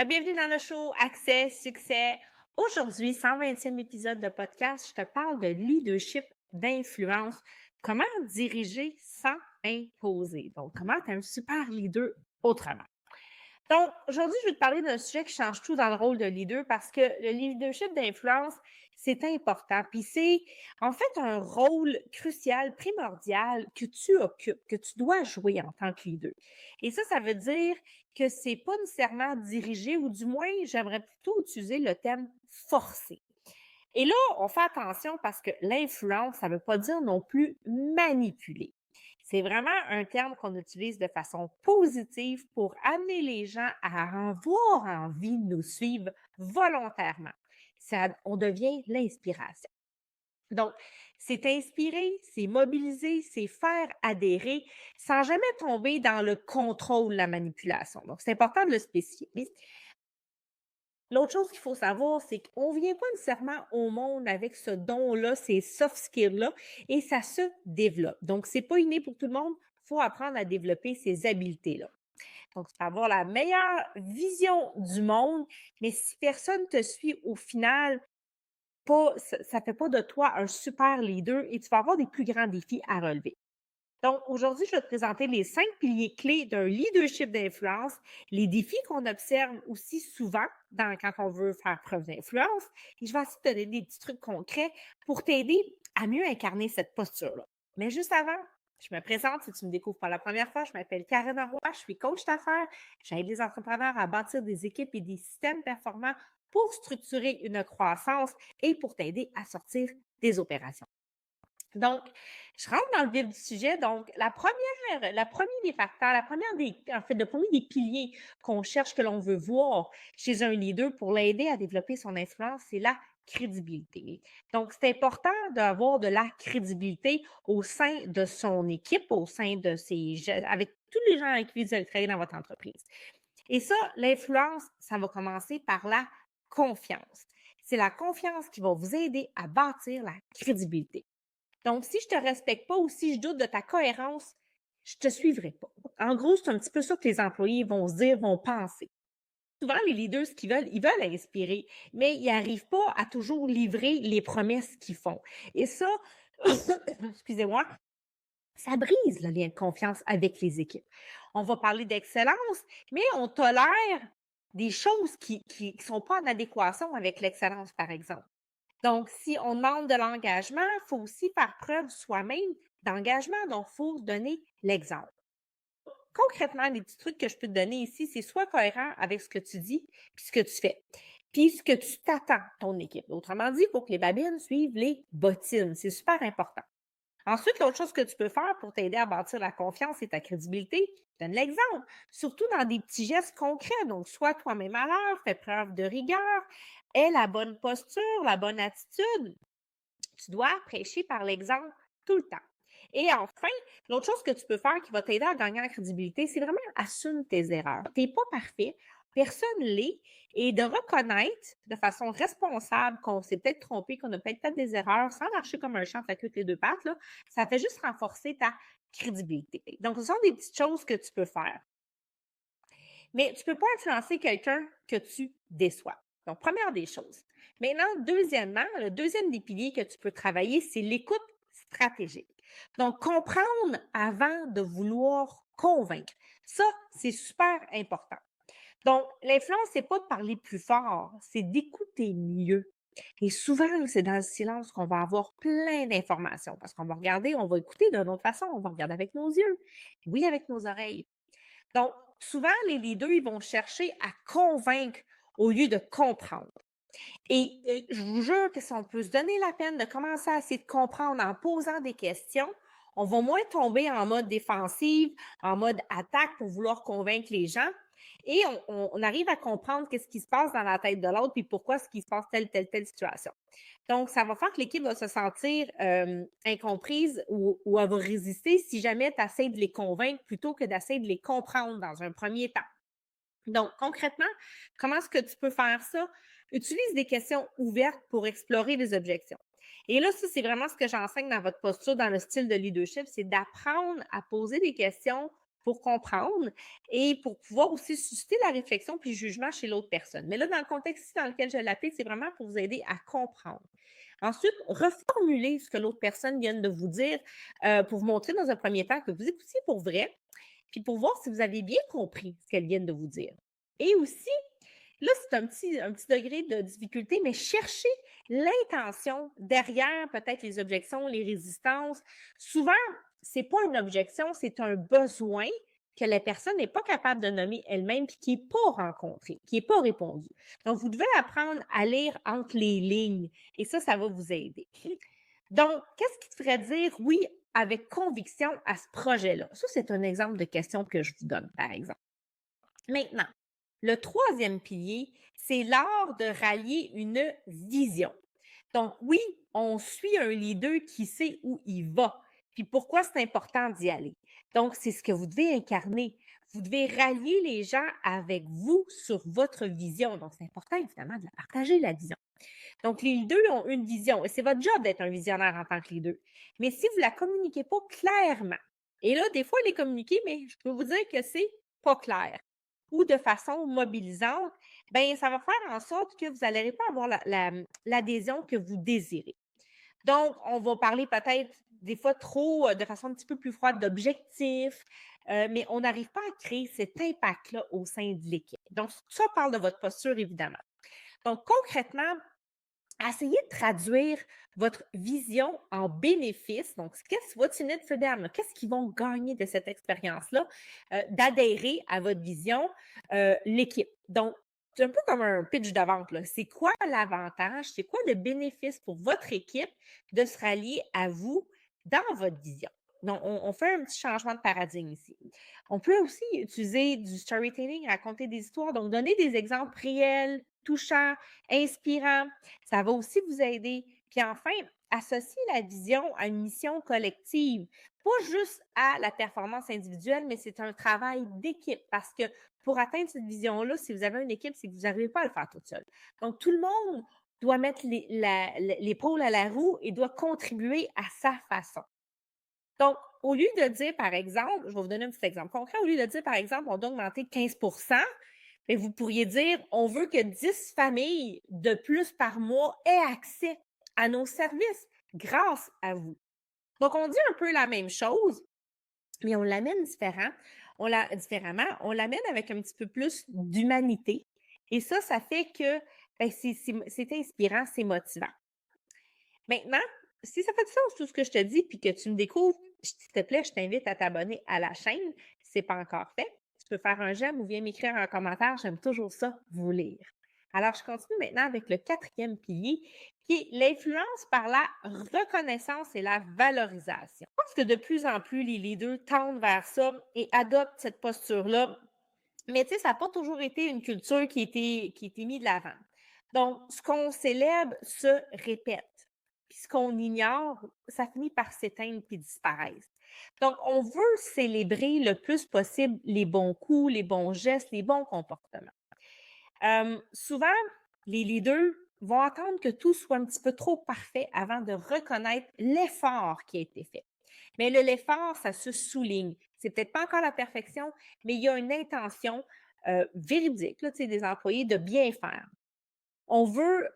Bienvenue dans le show Accès, Succès. Aujourd'hui, 120e épisode de podcast, je te parle de leadership, d'influence, comment diriger sans imposer. Donc, comment être un super leader autrement. Donc, aujourd'hui, je vais te parler d'un sujet qui change tout dans le rôle de leader parce que le leadership d'influence, c'est important. Puis c'est en fait un rôle crucial, primordial que tu occupes, que tu dois jouer en tant que leader. Et ça veut dire que c'est pas nécessairement dirigé, ou du moins, j'aimerais plutôt utiliser le terme forcé. Et là, on fait attention parce que l'influence, ça ne veut pas dire non plus manipuler. C'est vraiment un terme qu'on utilise de façon positive pour amener les gens à avoir envie de nous suivre volontairement. On devient l'inspiration. Donc, c'est inspirer, c'est mobiliser, c'est faire adhérer sans jamais tomber dans le contrôle, la manipulation. Donc, c'est important de le spécifier. L'autre chose qu'il faut savoir, c'est qu'on ne vient pas nécessairement au monde avec ce don-là, ces soft skills-là, et ça se développe. Donc, c'est pas inné pour tout le monde. Il faut apprendre à développer ces habiletés-là. Donc, tu peux avoir la meilleure vision du monde, mais si personne te suit au final, ça ne fait pas de toi un super leader et tu vas avoir des plus grands défis à relever. Donc, aujourd'hui, je vais te présenter les 5 piliers clés d'un leadership d'influence, les défis qu'on observe aussi souvent quand on veut faire preuve d'influence. Et je vais aussi te donner des petits trucs concrets pour t'aider à mieux incarner cette posture-là. Mais juste avant, je me présente si tu me découvres pour la première fois. Je m'appelle Karen Roy, je suis coach d'affaires. J'aide les entrepreneurs à bâtir des équipes et des systèmes performants pour structurer une croissance et pour t'aider à sortir des opérations. Donc, je rentre dans le vif du sujet. Donc, la première des facteurs, le premier des piliers qu'on cherche, que l'on veut voir chez un leader pour l'aider à développer son influence, c'est la crédibilité. Donc, c'est important d'avoir de la crédibilité au sein de son équipe, au sein de avec tous les gens avec qui vous allez travailler dans votre entreprise. Et ça, l'influence, ça va commencer par la confiance. C'est la confiance qui va vous aider à bâtir la crédibilité. Donc, si je te respecte pas ou si je doute de ta cohérence, je te suivrai pas. En gros, c'est un petit peu ça que les employés vont se dire, vont penser. Souvent, les leaders, ce qu'ils veulent, ils veulent inspirer, mais ils n'arrivent pas à toujours livrer les promesses qu'ils font. Et ça, excusez-moi, ça brise le lien de confiance avec les équipes. On va parler d'excellence, mais on tolère des choses qui sont pas en adéquation avec l'excellence, par exemple. Donc, si on demande de l'engagement, il faut aussi faire preuve soi-même d'engagement. Donc, il faut donner l'exemple. Concrètement, les petits trucs que je peux te donner ici, c'est soit cohérent avec ce que tu dis puis ce que tu fais, puis ce que tu t'attends, ton équipe. Autrement dit, il faut que les babines suivent les bottines. C'est super important. Ensuite, l'autre chose que tu peux faire pour t'aider à bâtir la confiance et ta crédibilité, donne l'exemple, surtout dans des petits gestes concrets. Donc, sois toi-même à l'heure, fais preuve de rigueur, aie la bonne posture, la bonne attitude. Tu dois prêcher par l'exemple tout le temps. Et enfin, l'autre chose que tu peux faire qui va t'aider à gagner en crédibilité, c'est vraiment assume tes erreurs. Tu n'es pas parfait, personne l'est, et de reconnaître de façon responsable qu'on s'est peut-être trompé, qu'on a peut-être fait des erreurs sans marcher comme un chien avec les deux pattes, là, ça fait juste renforcer ta crédibilité. Donc, ce sont des petites choses que tu peux faire. Mais tu ne peux pas influencer quelqu'un que tu déçois. Donc, première des choses. Maintenant, deuxièmement, le deuxième des piliers que tu peux travailler, c'est l'écoute stratégique. Donc, comprendre avant de vouloir convaincre. Ça, c'est super important. Donc, l'influence, c'est pas de parler plus fort, c'est d'écouter mieux. Et souvent, c'est dans le silence qu'on va avoir plein d'informations parce qu'on va regarder, on va écouter d'une autre façon, on va regarder avec nos yeux, oui, avec nos oreilles. Donc, souvent, les leaders, ils vont chercher à convaincre au lieu de comprendre. Et je vous jure que si on peut se donner la peine de commencer à essayer de comprendre en posant des questions, on va moins tomber en mode défensive, en mode attaque pour vouloir convaincre les gens. Et on arrive à comprendre qu'est-ce qui se passe dans la tête de l'autre, puis pourquoi ce qui se passe telle situation. Donc, ça va faire que l'équipe va se sentir incomprise ou elle va résister si jamais tu essaies de les convaincre plutôt que d'essayer de les comprendre dans un premier temps. Donc, concrètement, comment est-ce que tu peux faire ça? Utilise des questions ouvertes pour explorer les objections. Et là, ça, c'est vraiment ce que j'enseigne dans votre posture, dans le style de leadership, c'est d'apprendre à poser des questions pour comprendre et pour pouvoir aussi susciter la réflexion puis le jugement chez l'autre personne. Mais là, dans le contexte ici dans lequel je l'applique, c'est vraiment pour vous aider à comprendre. Ensuite, reformuler ce que l'autre personne vient de vous dire pour vous montrer dans un premier temps que vous écoutiez pour vrai, puis pour voir si vous avez bien compris ce qu'elle vient de vous dire. Et aussi, là, c'est un petit degré de difficulté, mais cherchez l'intention derrière peut-être les objections, les résistances. Souvent, c'est pas une objection, c'est un besoin que la personne n'est pas capable de nommer elle-même puis qui n'est pas rencontré, qui n'est pas répondu. Donc, vous devez apprendre à lire entre les lignes et ça va vous aider. Donc, qu'est-ce qui te ferait dire oui avec conviction à ce projet-là? Ça, c'est un exemple de question que je vous donne, par exemple. Maintenant, le troisième pilier, c'est l'art de rallier une vision. Donc, oui, on suit un leader qui sait où il va, puis pourquoi c'est important d'y aller. Donc, c'est ce que vous devez incarner. Vous devez rallier les gens avec vous sur votre vision. Donc, c'est important, évidemment, de la partager, la vision. Donc, les leaders ont une vision et c'est votre job d'être un visionnaire en tant que leader. Mais si vous ne la communiquez pas clairement, et là, des fois, elle est communiquée, mais je peux vous dire que c'est pas clair ou de façon mobilisante, bien, ça va faire en sorte que vous n'allez pas avoir l'adhésion que vous désirez. Donc, on va parler peut-être des fois trop, de façon un petit peu plus froide d'objectifs, mais on n'arrive pas à créer cet impact-là au sein de l'équipe. Donc, ça parle de votre posture, évidemment. Donc, concrètement, essayez de traduire votre vision en bénéfice. Donc, what's in it for them? Qu'est-ce qu'ils vont gagner de cette expérience-là, d'adhérer à votre vision, l'équipe. Donc, c'est un peu comme un pitch de vente, là. C'est quoi l'avantage? C'est quoi le bénéfice pour votre équipe de se rallier à vous dans votre vision? Donc, on fait un petit changement de paradigme ici. On peut aussi utiliser du storytelling, raconter des histoires, donc donner des exemples réels, touchants, inspirants. Ça va aussi vous aider. Puis enfin, associer la vision à une mission collective, pas juste à la performance individuelle, mais c'est un travail d'équipe parce que pour atteindre cette vision-là, si vous avez une équipe, c'est que vous n'arrivez pas à le faire toute seule. Donc, tout le monde doit mettre l'épaule à la roue et doit contribuer à sa façon. Donc, au lieu de dire, par exemple, je vais vous donner un petit exemple concret, au lieu de dire, par exemple, on doit augmenter 15 mais vous pourriez dire, on veut que 10 familles de plus par mois aient accès à nos services grâce à vous. Donc, on dit un peu la même chose, mais on l'amène différemment. On l'amène avec un petit peu plus d'humanité. Et ça fait que ben, c'est inspirant, c'est motivant. Maintenant, si ça fait du sens tout ce que je te dis, puis que tu me découvres, s'il te plaît, je t'invite à t'abonner à la chaîne si ce n'est pas encore fait. Tu peux faire un j'aime ou viens m'écrire un commentaire. J'aime toujours ça, vous lire. Alors, je continue maintenant avec le quatrième pilier, qui est l'influence par la reconnaissance et la valorisation. Je pense que de plus en plus, les leaders tendent vers ça et adoptent cette posture-là. Mais tu sais, ça n'a pas toujours été une culture qui a été mise de l'avant. Donc, ce qu'on célèbre se répète. Puis ce qu'on ignore, ça finit par s'éteindre puis disparaître. Donc, on veut célébrer le plus possible les bons coups, les bons gestes, les bons comportements. Souvent, les leaders vont attendre que tout soit un petit peu trop parfait avant de reconnaître l'effort qui a été fait. Mais l'effort, ça se souligne. C'est peut-être pas encore la perfection, mais il y a une intention véridique là, des employés de bien faire. On veut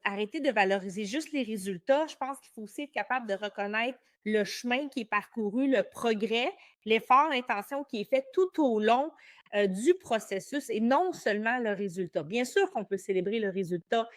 arrêter de valoriser juste les résultats. Je pense qu'il faut aussi être capable de reconnaître le chemin qui est parcouru, le progrès, l'effort, l'intention qui est fait tout au long du processus et non seulement le résultat. Bien sûr qu'on peut célébrer le résultat,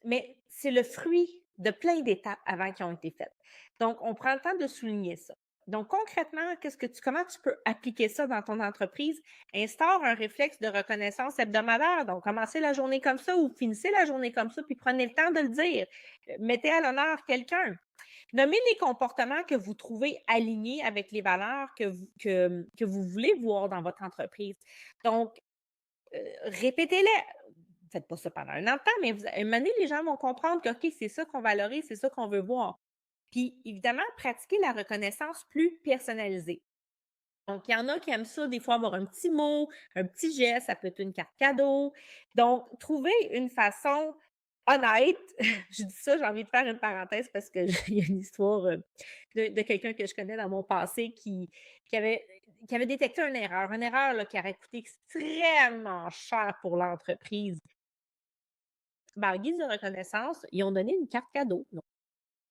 mais c'est le fruit de plein d'étapes avant qui ont été faites. Donc, on prend le temps de souligner ça. Donc, concrètement, comment tu peux appliquer ça dans ton entreprise? Instaure un réflexe de reconnaissance hebdomadaire. Donc, commencez la journée comme ça ou finissez la journée comme ça, puis prenez le temps de le dire. Mettez à l'honneur quelqu'un. Nommez les comportements que vous trouvez alignés avec les valeurs que vous voulez voir dans votre entreprise. Donc, répétez-les. Faites pas ça pendant un an de temps, mais à un moment donné, les gens vont comprendre que, OK, c'est ça qu'on valorise, c'est ça qu'on veut voir. Puis, évidemment, pratiquer la reconnaissance plus personnalisée. Donc, il y en a qui aiment ça, des fois, avoir un petit mot, un petit geste, ça peut être une carte cadeau. Donc, trouver une façon honnête, je dis ça, j'ai envie de faire une parenthèse parce qu'il y a une histoire de quelqu'un que je connais dans mon passé qui qui avait détecté une erreur là, qui aurait coûté extrêmement cher pour l'entreprise. Ben, en guise de reconnaissance, ils ont donné une carte cadeau. Donc,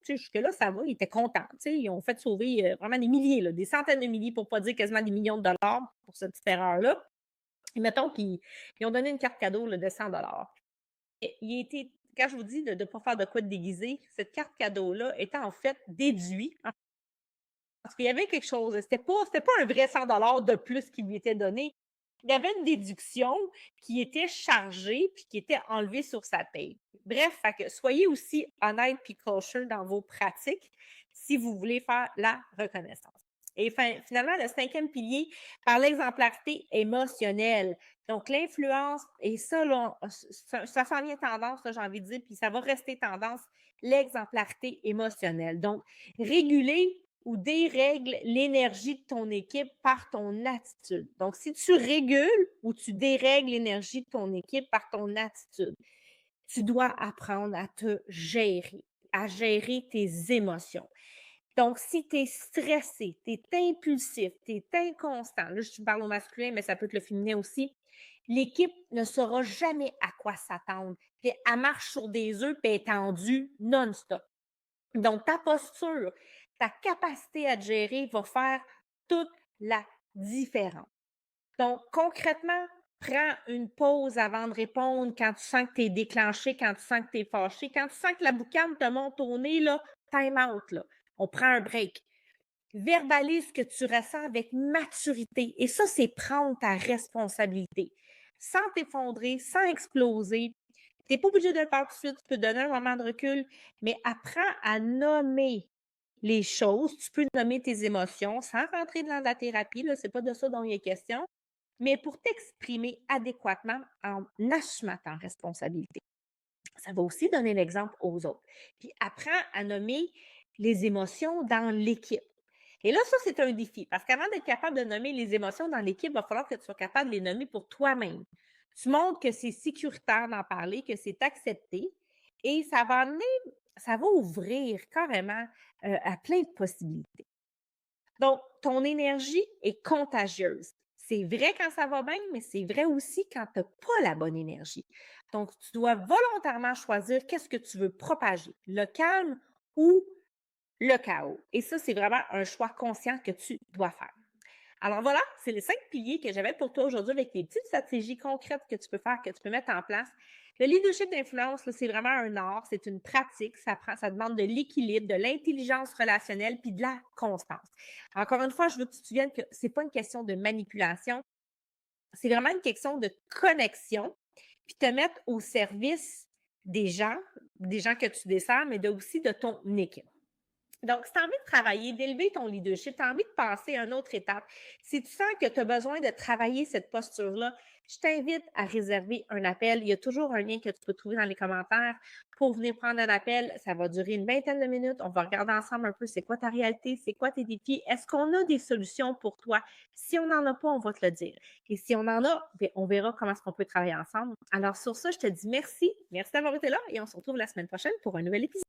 tu sais, jusque-là, ça va, ils étaient contents. Tu sais, ils ont fait sauver vraiment des milliers, là, des centaines de milliers, pour ne pas dire quasiment des millions de dollars pour cette petite erreur-là. Et mettons qu'ils ils ont donné une carte cadeau là, de 100 Et il était, quand je vous dis de ne pas faire de quoi de déguisé, cette carte cadeau-là était en fait déduite parce qu'il y avait quelque chose. C'était pas un vrai 100 de plus qui lui était donné. Il y avait une déduction qui était chargée puis qui était enlevée sur sa paye. Bref, fait que soyez aussi honnête puis kosher dans vos pratiques si vous voulez faire la reconnaissance. Et finalement, le cinquième pilier, par l'exemplarité émotionnelle. Donc, l'influence, et ça, là, ça s'en vient tendance, là, j'ai envie de dire, puis ça va rester tendance, l'exemplarité émotionnelle. Donc, réguler ou dérègle l'énergie de ton équipe par ton attitude. Donc, si tu régules ou tu dérègles l'énergie de ton équipe par ton attitude, tu dois apprendre à gérer tes émotions. Donc, si tu es stressé, tu es impulsif, tu es inconstant, là, je parle au masculin, mais ça peut être le féminin aussi, l'équipe ne saura jamais à quoi s'attendre. Puis elle marche sur des œufs puis elle est tendue non-stop. Donc, ta posture, ta capacité à te gérer va faire toute la différence. Donc, concrètement, prends une pause avant de répondre quand tu sens que tu es déclenché, quand tu sens que tu es fâché, quand tu sens que la boucane te monte au nez, là, time out, là. On prend un break. Verbalise ce que tu ressens avec maturité. Et ça, c'est prendre ta responsabilité. Sans t'effondrer, sans exploser. Tu n'es pas obligé de le faire tout de suite. Tu peux donner un moment de recul, mais apprends à nommer les choses. Tu peux nommer tes émotions sans rentrer dans la thérapie. Ce n'est pas de ça dont il est question, mais pour t'exprimer adéquatement en assumant ta responsabilité. Ça va aussi donner l'exemple aux autres. Puis apprends à nommer les émotions dans l'équipe. Et là, ça, c'est un défi. Parce qu'avant d'être capable de nommer les émotions dans l'équipe, il va falloir que tu sois capable de les nommer pour toi-même. Tu montres que c'est sécuritaire d'en parler, que c'est accepté. Et ça va ouvrir carrément à plein de possibilités. Donc, ton énergie est contagieuse. C'est vrai quand ça va bien, mais c'est vrai aussi quand tu n'as pas la bonne énergie. Donc, tu dois volontairement choisir qu'est-ce que tu veux propager, le calme ou le chaos. Et ça, c'est vraiment un choix conscient que tu dois faire. Alors voilà, c'est les 5 piliers que j'avais pour toi aujourd'hui avec des petites stratégies concrètes que tu peux faire, que tu peux mettre en place. Le leadership d'influence, c'est vraiment un art, c'est une pratique, ça demande de l'équilibre, de l'intelligence relationnelle puis de la constance. Encore une fois, je veux que tu te souviennes que c'est pas une question de manipulation, c'est vraiment une question de connexion, puis te mettre au service des gens que tu desserres, mais aussi de ton équipe. Donc, si tu as envie de travailler, d'élever ton leadership, tu as envie de passer à une autre étape, si tu sens que tu as besoin de travailler cette posture-là, je t'invite à réserver un appel. Il y a toujours un lien que tu peux trouver dans les commentaires pour venir prendre un appel. Ça va durer une vingtaine de minutes. On va regarder ensemble un peu c'est quoi ta réalité, c'est quoi tes défis. Est-ce qu'on a des solutions pour toi? Si on n'en a pas, on va te le dire. Et si on en a, on verra comment est-ce qu'on peut travailler ensemble. Alors, sur ça, je te dis merci. Merci d'avoir été là et on se retrouve la semaine prochaine pour un nouvel épisode.